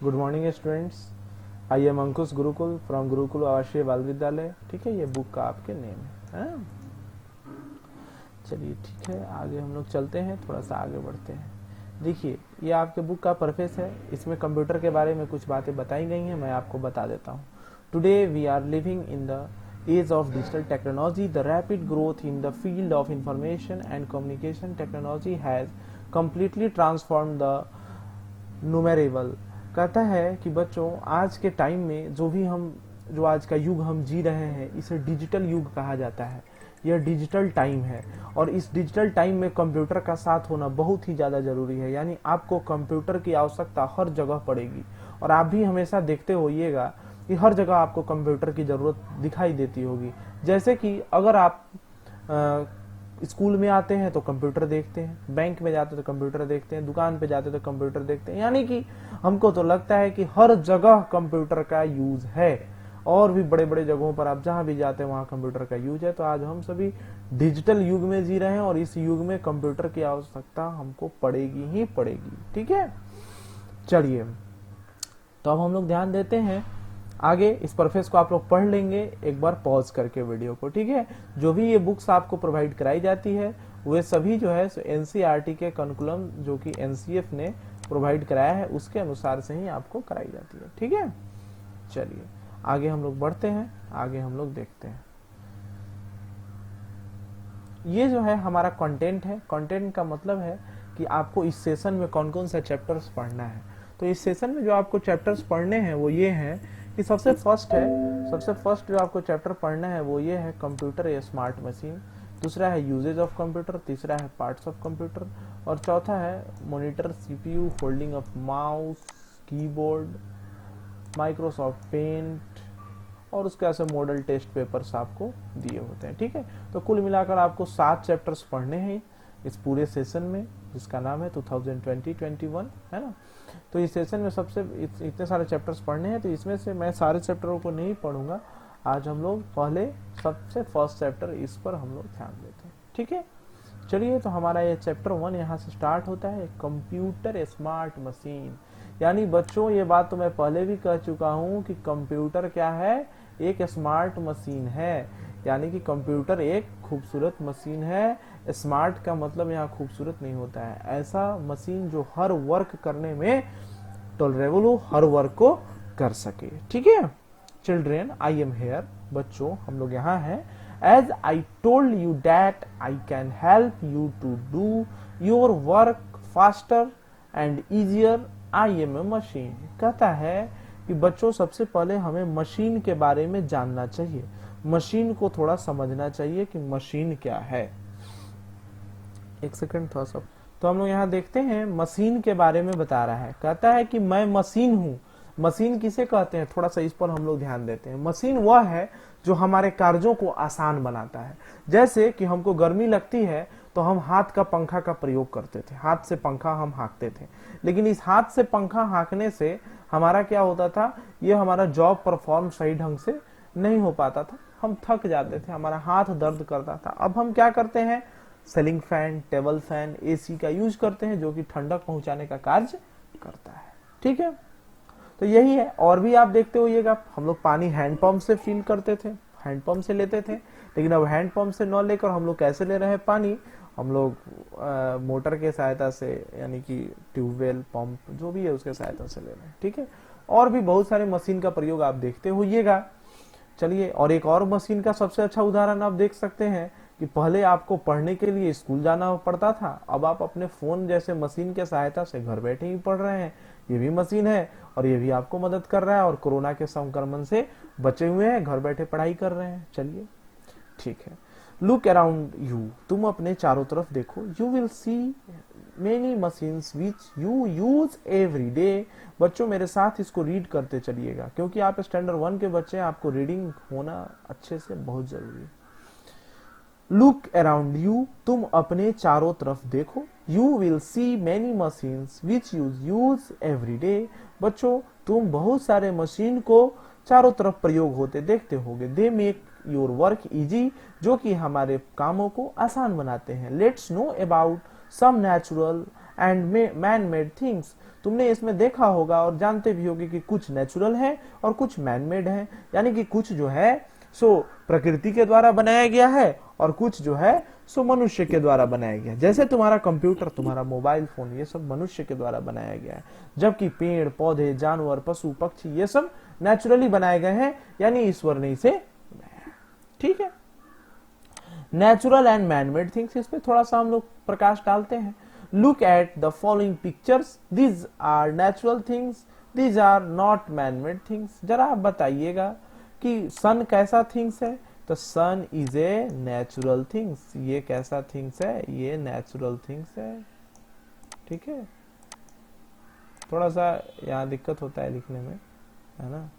Good morning students. I am Ankush Gurukul from Gurukul आवासीय बाल विद्यालय। ठीक है, ये बुक का आपके नेम है। चलिए ठीक है, आगे हम लोग चलते हैं, थोड़ा सा आगे बढ़ते हैं। देखिए, ये आपके बुक का परफेस है। इसमें कंप्यूटर के बारे में कुछ बातें बताई गई हैं, मैं आपको बता देता हूँ। Today we are living in the age of digital technology. The rapid growth in the field of information and communication technology has completely transformed the numerable। कहता है कि बच्चों, आज के टाइम में जो आज का युग हम जी रहे हैं, इसे डिजिटल युग कहा जाता है। यह डिजिटल टाइम है और इस डिजिटल टाइम में कंप्यूटर का साथ होना बहुत ही ज़्यादा ज़रूरी है। यानी आपको कंप्यूटर की आवश्यकता हर जगह पड़ेगी और आप भी हमेशा देखते होइएगा कि हर जगह आपको कंप्यूटर की ज़रूरत दिखाई देती होगी। जैसे कि अगर आप स्कूल में आते हैं तो कंप्यूटर देखते हैं, बैंक में जाते तो कंप्यूटर देखते हैं, दुकान पे जाते तो कंप्यूटर देखते हैं। यानी कि हमको तो लगता है कि हर जगह कंप्यूटर का यूज है और भी बड़े बड़े जगहों पर आप जहां भी जाते हैं वहां कंप्यूटर का यूज है। तो आज हम सभी डिजिटल युग में जी रहे हैं और इस युग में कंप्यूटर की आवश्यकता हमको पड़ेगी ही पड़ेगी। ठीक है, चलिए तो अब हम लोग ध्यान देते हैं आगे। इस परफेस को आप लोग पढ़ लेंगे एक बार पॉज करके वीडियो को। ठीक है, जो भी ये बुक्स आपको प्रोवाइड कराई जाती है वे सभी जो है एनसीईआरटी के करिकुलम जो कि एनसीएफ ने प्रोवाइड कराया है उसके अनुसार से ही आपको कराई जाती है। ठीक है, चलिए आगे हम लोग बढ़ते हैं, आगे हम लोग देखते हैं। ये जो है हमारा कंटेंट है। कंटेंट का मतलब है कि आपको इस सेशन में कौन कौन सा चैप्टर्स पढ़ना है। तो इस सेशन में जो आपको चैप्टर्स पढ़ने हैं वो ये हैं कि सबसे फर्स्ट जो आपको चैप्टर पढ़ना है वो ये है कंप्यूटर या स्मार्ट मशीन। दूसरा है यूजेज ऑफ कंप्यूटर, तीसरा है पार्ट्स ऑफ कंप्यूटर और चौथा है monitor, CPU, holding of mouse, keyboard, Microsoft Paint और उसके ऐसे मॉडल टेस्ट पेपर्स आपको दिए होते हैं। ठीक है, तो कुल मिलाकर आपको 7 चैप्टर्स पढ़ने हैं इस पूरे सेशन में जिसका नाम है 2020-21, है ना। तो इस सेशन में सबसे इतने सारे चैप्टर्स पढ़ने हैं, तो इसमें से मैं सारे चैप्टरों को नहीं पढ़ूंगा। आज हम लोग पहले सबसे फर्स्ट चैप्टर इस पर हम लोग ध्यान देते हैं। ठीक है, चलिए तो हमारा ये चैप्टर 1 यहाँ से स्टार्ट होता है, कंप्यूटर स्मार्ट मशीन। यानी बच्चों, ये बात तो मैं पहले भी कह चुका हूँ कि कंप्यूटर क्या है, एक स्मार्ट मशीन है। यानी कि कंप्यूटर एक खूबसूरत मशीन है। स्मार्ट का मतलब यहाँ खूबसूरत नहीं होता है, ऐसा मशीन जो हर वर्क करने में टॉलरेबल हो, हर वर्क को कर सके। ठीक है, चिल्ड्रेन आई एम हेयर। बच्चों हम लोग यहाँ हैं। As I told you that I can help you to do your work faster and easier, I am a machine. कहता है कि बच्चों सबसे पहले हमें मशीन के बारे में जानना चाहिए, मशीन को थोड़ा समझना चाहिए कि मशीन क्या है। एक सेकंड थोड़ा सा। तो हम लोग यहाँ देखते हैं मशीन के बारे में बता रहा है। कहता है कि मैं मशीन हूँ। मशीन किसे कहते हैं, थोड़ा सा इस पर हम लोग ध्यान देते हैं। मशीन वह है जो हमारे कार्यों को आसान बनाता है। जैसे कि हमको गर्मी लगती है तो हम हाथ का पंखा का प्रयोग करते थे, हाथ से पंखा हम हाँकते थे। लेकिन इस हाथ से पंखा हाँकने से हमारा क्या होता था, ये हमारा जॉब परफॉर्म सही ढंग से नहीं हो पाता था, हम थक जाते थे, हमारा हाथ दर्द करता था। अब हम क्या करते हैं, ceiling fan, table fan, AC का यूज करते हैं जो कि ठंडक पहुंचाने का कार्य करता है। ठीक है, तो यही है। और भी आप देखते होइएगा, हम लोग पानी हैंडपंप से फिल करते थे, हैंडपंप से लेते थे, लेकिन अब हैंडपंप से न लेकर हम लोग कैसे ले रहे हैं पानी, हम लोग मोटर के सहायता से, यानी कि ट्यूबवेल, पंप जो भी है उसके सहायता से ले रहे हैं। ठीक है, और भी बहुत सारे मशीन का प्रयोग आप देखते होइएगा। चलिए, और एक और मशीन का सबसे अच्छा उदाहरण आप देख सकते हैं कि पहले आपको पढ़ने के लिए स्कूल जाना पड़ता था, अब आप अपने फोन जैसे मशीन के सहायता से घर बैठे ही पढ़ रहे हैं। ये भी मशीन है और ये भी आपको मदद कर रहा है और कोरोना के संक्रमण से बचे हुए हैं, घर बैठे पढ़ाई कर रहे हैं। चलिए ठीक है, लुक अराउंड यू। तुम अपने चारों तरफ देखो। You will see many machines which you use every day. बच्चों मेरे साथ इसको रीड करते चलिएगा, क्योंकि आप स्टैंडर्ड 1 के बच्चे हैं, आपको रीडिंग होना अच्छे से बहुत जरूरी है। लुक अराउंड यू, तुम अपने चारों तरफ देखो। You will see many machines which you use every day. बच्चों तुम बहुत सारे मशीन को चारों तरफ प्रयोग होते देखते होगे। They make your work easy, जो कि हमारे कामों को आसान बनाते हैं। Let's know about some natural and man made things. तुमने इसमें देखा होगा और जानते भी होगे कि कुछ नेचुरल है और कुछ मैन मेड है, यानी कि कुछ जो है सो प्रकृति के द्वारा बनाया गया है और कुछ जो है सो मनुष्य के द्वारा बनाया गया। जैसे तुम्हारा कंप्यूटर, तुम्हारा मोबाइल फोन, ये सब मनुष्य के द्वारा बनाया गया है, जबकि पेड़ पौधे, जानवर, पशु पक्षी ये सब नेचुरली बनाए गए हैं, यानी ईश्वर ने इसे बनाया। ठीक है, नेचुरल एंड मैनमेड थिंग्स, इस पे थोड़ा सा हम लोग प्रकाश डालते हैं। Look at the following pictures, these are natural things, these are not manmade things. जरा आप बताइएगा कि सन कैसा थिंग्स है, तो sun is a natural things. ये कैसा थिंग्स है, ये नेचुरल थिंग्स है। ठीक है, थोड़ा सा यहाँ दिक्कत होता है लिखने में, है ना,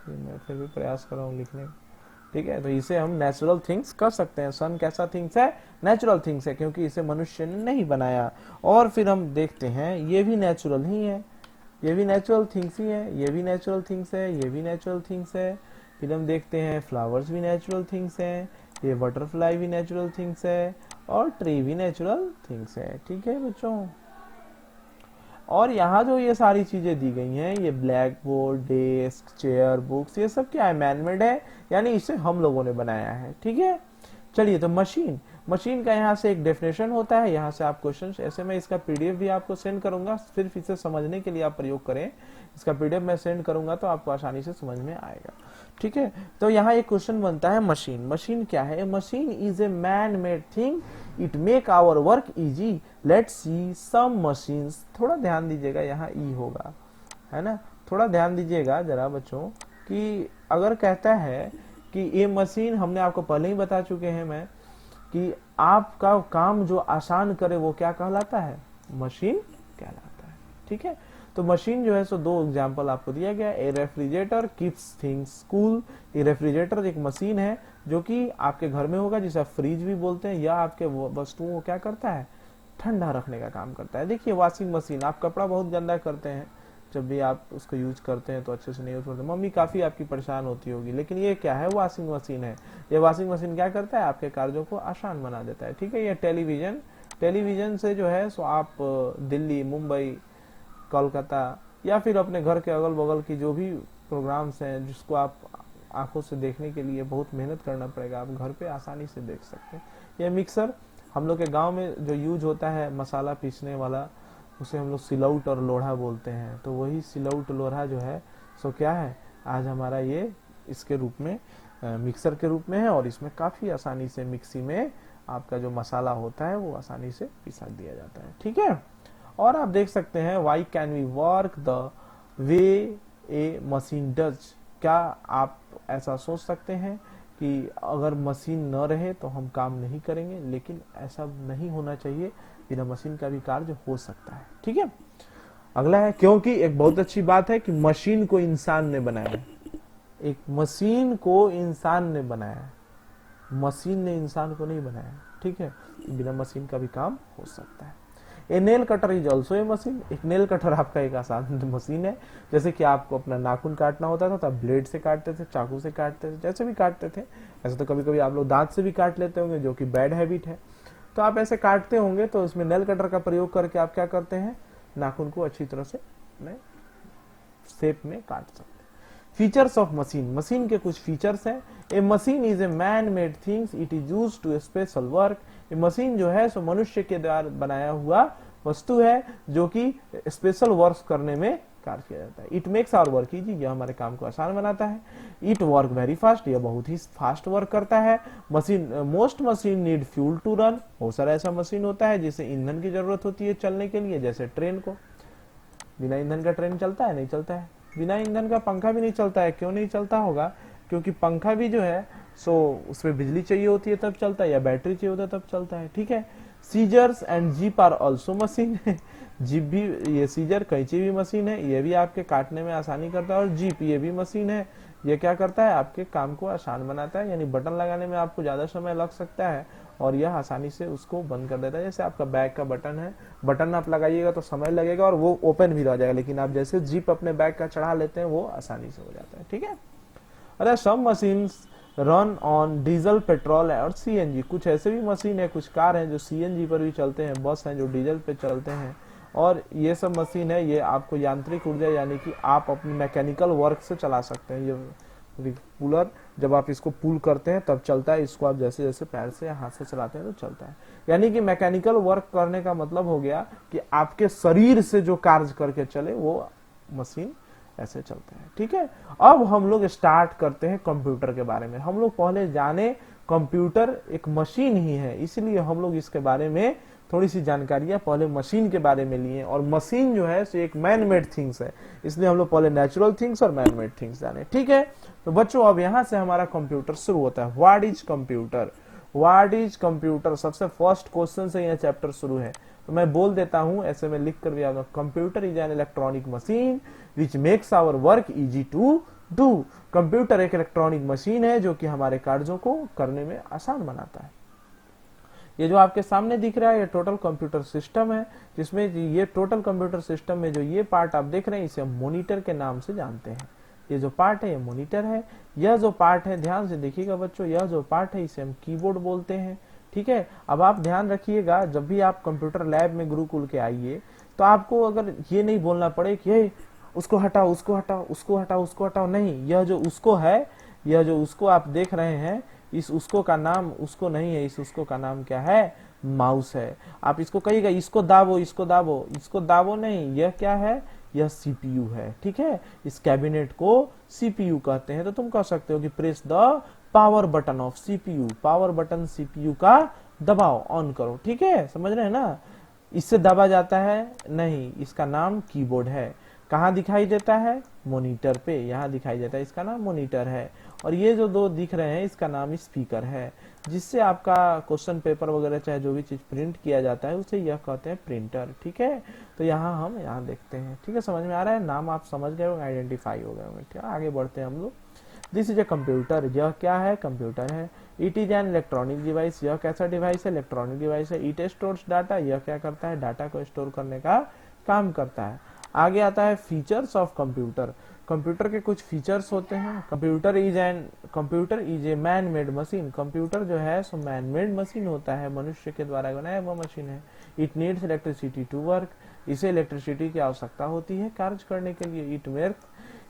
मैं फिर भी प्रयास कर रहा हूँ लिखने में। ठीक है, तो इसे हम नेचुरल थिंग्स कर सकते हैं। सन कैसा थिंग्स है, नेचुरल थिंग्स है, क्योंकि इसे मनुष्य ने नहीं बनाया। और फिर हम देखते हैं ये भी नेचुरल ही है, ये भी नेचुरल थिंग्स ही है, ये भी नेचुरल थिंग्स है, ये भी नेचुरल थिंग्स है। फिर हम देखते हैं फ्लावर्स भी नेचुरल थिंग्स है, ये बटरफ्लाई भी नेचुरल थिंग्स है और ट्री भी नेचुरल थिंग्स है। ठीक है बच्चों, और यहाँ जो ये सारी चीजें दी गई हैं, ये black board, desk, chair, books, ये सब क्या है, मैनमेड है, यानी इसे हम लोगों ने बनाया है। ठीक है, चलिए, तो मशीन, मशीन का यहाँ से एक डेफिनेशन होता है, यहाँ से आप क्वेश्चन, ऐसे मैं इसका पीडीएफ भी आपको सेंड करूंगा, सिर्फ इसे समझने के लिए आप प्रयोग करें। इसका पीडीएफ मैं सेंड करूंगा तो आपको आसानी से समझ में आएगा। ठीक है, तो यहाँ एक क्वेश्चन बनता है, मशीन, मशीन क्या है? Machine is a man made thing, it make our work easy, let's see some machines. थोड़ा ध्यान दीजिएगा, यहाँ ई होगा, है ना, थोड़ा ध्यान दीजिएगा जरा बच्चों, कि अगर कहता है कि ये मशीन, हमने आपको पहले ही बता चुके हैं मैं, कि आपका काम जो आसान करे वो क्या कहलाता है, मशीन कहलाता है। ठीक है, तो मशीन जो है सो दो एग्जांपल आपको दिया गया। ए रेफ्रिजरेटर कीप्स थिंग्स कूल। ये रेफ्रिजरेटर एक मशीन है जो कि आपके घर में होगा, जिसे आप फ्रिज भी बोलते हैं, या आपके वस्तुओं को क्या करता है, ठंडा रखने का काम करता है। देखिए वॉशिंग मशीन, आप कपड़ा बहुत गंदा करते हैं, जब भी आप उसको यूज करते हैं तो अच्छे से नहीं यूज करते, मम्मी काफी आपकी परेशान होती होगी, लेकिन ये क्या है, वॉशिंग मशीन है। ये वॉशिंग मशीन क्या करता है, आपके कार्यों को आसान बना देता है। ठीक है, ये टेलीविजन, टेलीविजन से जो है सो आप दिल्ली, मुंबई, कोलकाता या फिर अपने घर के अगल बगल की जो भी प्रोग्राम्स हैं जिसको आप आंखों से देखने के लिए बहुत मेहनत करना पड़ेगा, आप घर पे आसानी से देख सकते हैं। ये मिक्सर, हम लोग के गांव में जो यूज होता है मसाला पीसने वाला, उसे हम लोग सिलौट और लोढ़ा बोलते हैं। तो वही सिलौट लोढ़ा जो है सो क्या है, आज हमारा ये इसके रूप में मिक्सर के रूप में है, और इसमें काफी आसानी से मिक्सी में आपका जो मसाला होता है वो आसानी से पिसा दिया जाता है। ठीक है, और आप देख सकते हैं, why can we work the way a machine does. क्या आप ऐसा सोच सकते हैं कि अगर मशीन न रहे तो हम काम नहीं करेंगे, लेकिन ऐसा नहीं होना चाहिए, बिना मशीन का भी कार्य हो सकता है। ठीक है, अगला है, क्योंकि एक बहुत अच्छी बात है कि मशीन को इंसान ने बनाया, एक मशीन को इंसान ने बनाया, मशीन ने इंसान को नहीं बनाया। ठीक है, बिना मशीन का भी काम हो सकता है। ए nail cutter is also a machine. एक नेल कटर आपका एक आसान मशीन है, जैसे कि आपको अपना नाखून काटना होता था तो आप ब्लेड से काटते थे, चाकू से काटते थे, जैसे भी काटते थे। ऐसे तो कभी कभी आप लोग दांत से भी काट लेते होंगे, जो कि बैड हैबिट है, तो आप ऐसे काटते होंगे, तो इसमें नेल कटर का प्रयोग करके आप क्या करते हैं, नाखून को अच्छी तरह से शेप में काट सकते हैं। फीचर्स ऑफ मशीन, मशीन के कुछ फीचर्स हैं। A machine is a man made things, it is used to special work. ये मशीन जो है सो मनुष्य के द्वारा बनाया हुआ वस्तु है, जो कि स्पेशल वर्क करने में कार्य किया जाता है। It makes our work easy, यह हमारे काम को आसान बनाता है। इट वर्क वेरी फास्ट, यह बहुत ही फास्ट वर्क करता है। Machine, most machine need fuel to run. बहुत सारा ऐसा मशीन होता है जिसे ईंधन की जरूरत होती है चलने के लिए, जैसे ट्रेन को, बिना ईंधन का ट्रेन चलता है, नहीं चलता है। बिना ईंधन का पंखा भी नहीं चलता है। क्यों नहीं चलता होगा, क्योंकि पंखा भी जो है सो उसमें बिजली चाहिए होती है तब चलता है, या बैटरी चाहिए होता है तब चलता है। ठीक है, scissors and jeep are also machine है। जीप भी, ये सीजर कैंची भी मशीन है, ये भी आपके काटने में आसानी करता है। और जीप ये भी मशीन है, ये क्या करता है, आपके काम को आसान बनाता है, यानी बटन लगाने में आपको ज्यादा समय लग सकता है और यह आसानी से उसको बंद कर देता है। जैसे आपका बैग का बटन है, बटन आप लगाइएगा तो समय लगेगा और वो ओपन भी रह जाएगा, लेकिन आप जैसे जीप अपने बैग का चढ़ा लेते हैं वो आसानी से हो जाता है। ठीक है, अरे some machines run on diesel, petrol और सीएनजी। कुछ ऐसे भी मशीन है, कुछ कार हैं जो सीएनजी पर भी चलते हैं, बस हैं जो डीजल पे चलते हैं, और ये सब मशीन है ये आपको यांत्रिक ऊर्जा यानी कि आप अपनी मैकेनिकल वर्क से चला सकते हैं। ये कूलर जब आप इसको पुल करते हैं तब चलता है, इसको आप जैसे जैसे पैर से हाथ से चलाते हैं तो चलता है। यानी कि मैकेनिकल वर्क करने का मतलब हो गया कि आपके शरीर से जो कार्य करके चले वो मशीन ऐसे चलते हैं। ठीक है, अब हम लोग स्टार्ट करते हैं कंप्यूटर के बारे में। हम लोग पहले जाने कंप्यूटर एक मशीन ही है, इसलिए हम लोग इसके बारे में थोड़ी सी जानकारियां पहले मशीन के बारे में लिए, और मशीन जो है एक मैन मेड थिंग्स है, इसलिए हम लोग पहले नेचुरल थिंग्स और मैन मेड थिंग्स जाने। ठीक है, तो बच्चों अब यहां से हमारा कंप्यूटर शुरू होता है। What is computer? What is computer, सबसे फर्स्ट क्वेश्चन से यह चैप्टर शुरू है। तो मैं बोल देता हूं, ऐसे में लिख कर भी आता हूं, computer is an electronic machine which makes our work easy to do. Computer एक इलेक्ट्रॉनिक मशीन है जो कि हमारे कार्यों को करने में आसान बनाता है। ये जो आपके सामने दिख रहा है ये टोटल कंप्यूटर सिस्टम है, जिसमें ये टोटल कंप्यूटर सिस्टम में जो ये पार्ट आप देख रहे हैं इसे हम मॉनिटर के नाम से जानते हैं। ये जो पार्ट है ये मॉनिटर है। यह जो पार्ट है, ध्यान से देखिएगा बच्चों, यह जो पार्ट है इसे हम कीबोर्ड बोलते हैं। ठीक है, अब आप ध्यान रखिएगा, जब भी आप कंप्यूटर लैब में गुरुकुल के आइए तो आपको अगर ये नहीं बोलना पड़े कि ये उसको हटाओ, उसको हटाओ, उसको हटाओ, उसको हटाओ, नहीं, यह जो उसको है, यह जो उसको आप देख रहे हैं, इस उसको का नाम उसको नहीं है, इस उसको का नाम क्या है? माउस है। आप इसको कहिएगा इसको दाबो, इसको दाबो, इसको दाबो नहीं, यह क्या है? यह सीपीयू है। ठीक है, इस कैबिनेट को सीपीयू कहते हैं। तो तुम कह सकते हो कि press the power button of CPU, power button CPU का दबाओ, ऑन करो। ठीक है, समझ रहे हैं ना? इससे दबा जाता है नहीं, इसका नाम कीबोर्ड है। कहाँ दिखाई देता है? मॉनिटर पे, यहाँ दिखाई देता है, इसका नाम मॉनिटर है। और ये जो दो दिख रहे हैं इसका नाम स्पीकर है, जिससे आपका क्वेश्चन पेपर वगैरह चाहे जो भी चीज प्रिंट किया जाता है उसे यह कहते हैं प्रिंटर। ठीक है, तो यहाँ हम यहाँ देखते हैं। ठीक है, समझ में आ रहा है? नाम आप समझ गए होंगे, आइडेंटिफाई हो गए होंगे। ठीक है, आगे बढ़ते हैं हम लोग। दिस इज ए कंप्यूटर, यह क्या है? कंप्यूटर है। It is an electronic device, यह कैसा डिवाइस है? इलेक्ट्रॉनिक डिवाइस है। इट स्टोर्स डाटा, यह क्या करता है? डाटा को स्टोर करने का काम करता है। आगे आता है फीचर्स ऑफ कंप्यूटर। कंप्यूटर के कुछ फीचर्स होते हैं। Computer is a man made machine. Computer जो है सो मैन मेड मशीन होता है, मनुष्य के द्वारा बनाया हुआ मशीन है। It needs electricity to work, इसे इलेक्ट्रिसिटी की आवश्यकता होती है कार्य करने के लिए।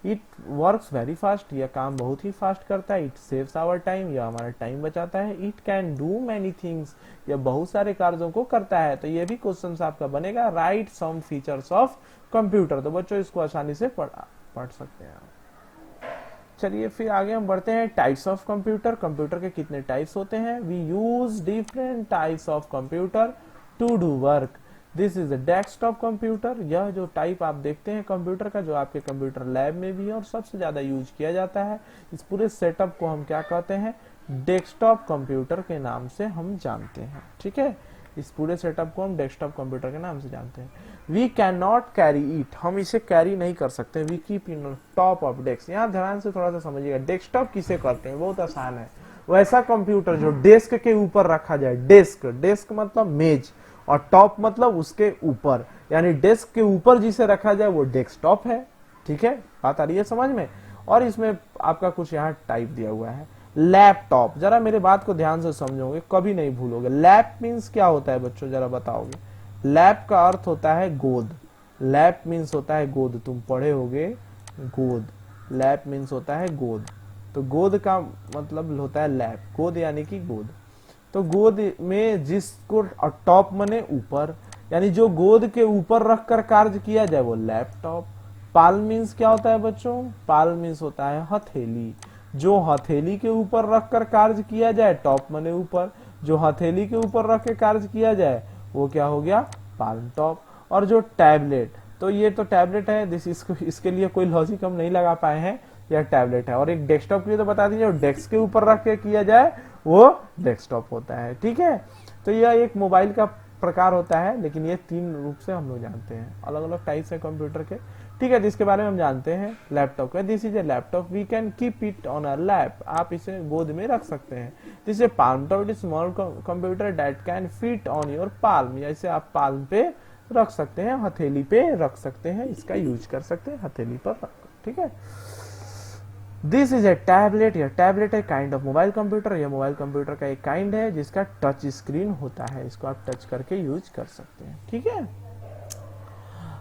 इट वर्क्स वेरी फास्ट, यह काम बहुत ही फास्ट करता है। इट सेव्स आवर टाइम, यह हमारा टाइम बचाता है। It can do many things, यह बहुत सारे कार्यों को करता है। तो ये भी क्वेश्चन आपका बनेगा, write some features of computer. तो बच्चों इसको आसानी से पढ़ सकते हैं। चलिए फिर आगे हम बढ़ते हैं। टाइप्स ऑफ कंप्यूटर, कंप्यूटर के कितने टाइप्स होते हैं? We use different types of computer to do work. This is a desktop computer, यह जो टाइप आप देखते हैं कंप्यूटर का, जो आपके कंप्यूटर लैब में भी है और सबसे ज्यादा यूज किया जाता है, इस पूरे सेटअप को हम क्या कहते हैं? डेस्कटॉप कंप्यूटर के नाम से हम जानते हैं। ठीक है, इस पूरे सेटअप को हम डेस्कटॉप कंप्यूटर के नाम से जानते हैं। We can not carry it, हम इसे कैरी नहीं कर सकते। We keep in top of desk, यहाँ ध्यान से थोड़ा सा समझिएगा, डेस्कटॉप किसे कहते हैं? बहुत आसान है, वैसा कंप्यूटर जो डेस्क के ऊपर रखा जाए। डेस्क मतलब मेज, और टॉप मतलब उसके ऊपर, यानी डेस्क के ऊपर जिसे रखा जाए वो डेस्कटॉप है। ठीक है, बात आ रही है समझ में? और इसमें आपका कुछ यहाँ टाइप दिया हुआ है। लैपटॉप, जरा मेरे बात को ध्यान से समझोगे, कभी नहीं भूलोगे। लैप मीन्स क्या होता है बच्चों, जरा बताओगे? लैप का अर्थ होता है गोद। लैप मीन्स होता है गोद, तुम पढ़े होगे गोद। लैप मीन्स होता है गोद, तो गोद का मतलब होता है लैप, गोद यानी कि गोद। तो गोद में जिसको टॉप मने ऊपर, यानी जो गोद के ऊपर रखकर कार्य किया जाए वो लैपटॉप। पाल मीन्स क्या होता है बच्चों? पाल मीन्स होता है हथेली, जो हथेली के ऊपर रखकर कार्य किया जाए, टॉप मने ऊपर, जो हथेली के ऊपर रख के कार्य किया जाए वो क्या हो गया? Palm top. और जो टैबलेट, तो ये तो टैबलेट है, इसके लिए कोई लॉजिक हम नहीं लगा पाए हैं, यह टैबलेट है। और एक डेस्कटॉप के लिए तो बता दीजिए, डेस्क के ऊपर रख के किया जाए वो डेस्कटॉप होता है। ठीक है, तो यह एक मोबाइल का प्रकार होता है, लेकिन ये तीन रूप से हम लोग जानते हैं, अलग अलग टाइप्स है कंप्यूटर के। ठीक है, जिसके बारे में हम जानते हैं लैपटॉप का। This is a laptop, we can keep it on a lap, आप इसे गोद में रख सकते हैं। This is palmtop, it is small computer that can fit on your palm, इसे आप पाल्म पे रख सकते हैं, हथेली पे रख सकते हैं, इसका यूज कर सकते हैं हथेली पर रख। ठीक है, दिस इज ए टैबलेट, यह टैबलेट है काइंड ऑफ मोबाइल कंप्यूटर, यह मोबाइल कंप्यूटर का एक काइंड है जिसका टच स्क्रीन होता है, इसको आप टच करके यूज कर सकते हैं। ठीक है,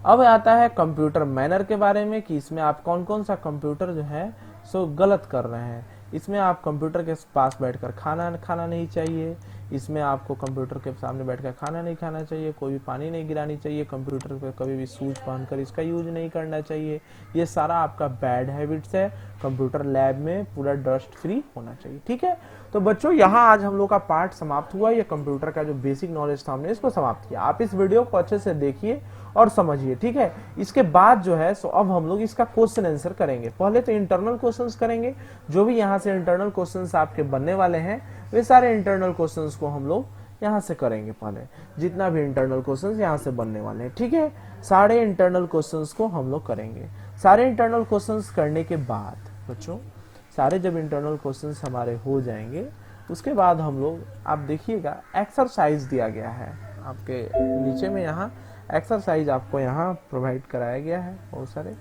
अब आता है कंप्यूटर मैनर के बारे में कि इसमें आप कौन कौन सा कंप्यूटर जो है सो गलत कर रहे हैं। इसमें आप कंप्यूटर के पास बैठकर खाना खाना नहीं चाहिए, इसमें आपको कंप्यूटर के सामने बैठकर खाना नहीं खाना चाहिए, कोई भी पानी नहीं गिरानी चाहिए, कंप्यूटर पे कभी भी शूज पहनकर इसका यूज नहीं करना चाहिए। ये सारा आपका बैड हैबिट्स है। कंप्यूटर लैब में पूरा डस्ट फ्री होना चाहिए। ठीक है, तो बच्चों यहाँ आज हम लोग का पार्ट समाप्त हुआ। ये कंप्यूटर का जो बेसिक नॉलेज था हमने इसको समाप्त किया। आप इस वीडियो को अच्छे से देखिए और समझिए। ठीक है, इसके बाद जो है सो अब हम लोग इसका क्वेश्चन आंसर करेंगे। पहले तो इंटरनल क्वेश्चंस करेंगे, जो भी यहाँ से इंटरनल क्वेश्चंस आपके बनने वाले हैं वे सारे इंटरनल क्वेश्चंस को हम लोग यहाँ से करेंगे। पहले जितना भी इंटरनल क्वेश्चंस यहाँ से बनने वाले हैं, ठीक है, सारे इंटरनल क्वेश्चंस को हम लोग करेंगे। सारे इंटरनल क्वेश्चंस करने के बाद बच्चों, सारे जब इंटरनल क्वेश्चंस हमारे हो जाएंगे उसके बाद हम लोग, आप देखिएगा एक्सरसाइज दिया गया है आपके नीचे में, यहाँ एक्सरसाइज आपको यहाँ प्रोवाइड कराया गया है बहुत सारे,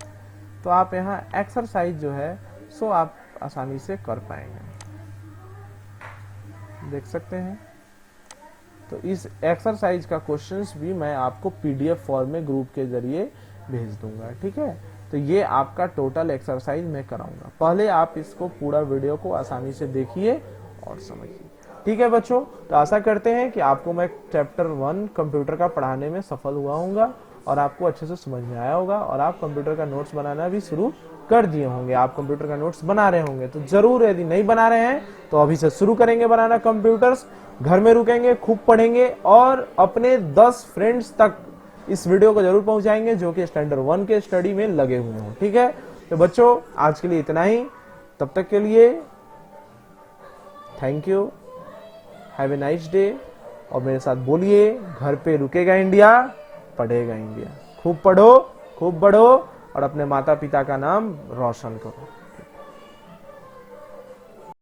तो आप यहाँ एक्सरसाइज जो है सो आप आसानी से कर पाएंगे, देख सकते हैं। तो इस एक्सरसाइज का क्वेश्चंस भी मैं आपको पीडीएफ फॉर्म में ग्रुप के जरिए भेज दूंगा। ठीक है, तो ये आपका टोटल एक्सरसाइज मैं कराऊंगा। पहले आप इसको पूरा वीडियो को आसानी से देखिए और समझिए। ठीक है बच्चों, तो आशा करते हैं कि आपको मैं चैप्टर 1 कंप्यूटर का पढ़ाने में सफल हुआ हूँगा और आपको अच्छे से समझ में आया होगा और आप कंप्यूटर का नोट्स बनाना भी शुरू कर दिए होंगे। आप कंप्यूटर का नोट्स बना रहे होंगे तो जरूर, यदि नहीं बना रहे हैं तो अभी से शुरू करेंगे बनाना कंप्यूटर्स। घर में रुकेंगे, खूब पढ़ेंगे और अपने 10 फ्रेंड्स तक इस वीडियो को जरूर पहुंचाएंगे जो कि स्टैंडर्ड 1 के स्टडी में लगे हुए हों। ठीक है, तो बच्चों आज के लिए इतना ही। तब तक के लिए thank you, have a nice day. और मेरे साथ बोलिए, घर पे रुकेगा इंडिया, पढ़ेगा इंडिया। खूब पढ़ो, खूब बढ़ो और अपने माता पिता का नाम रोशन करो।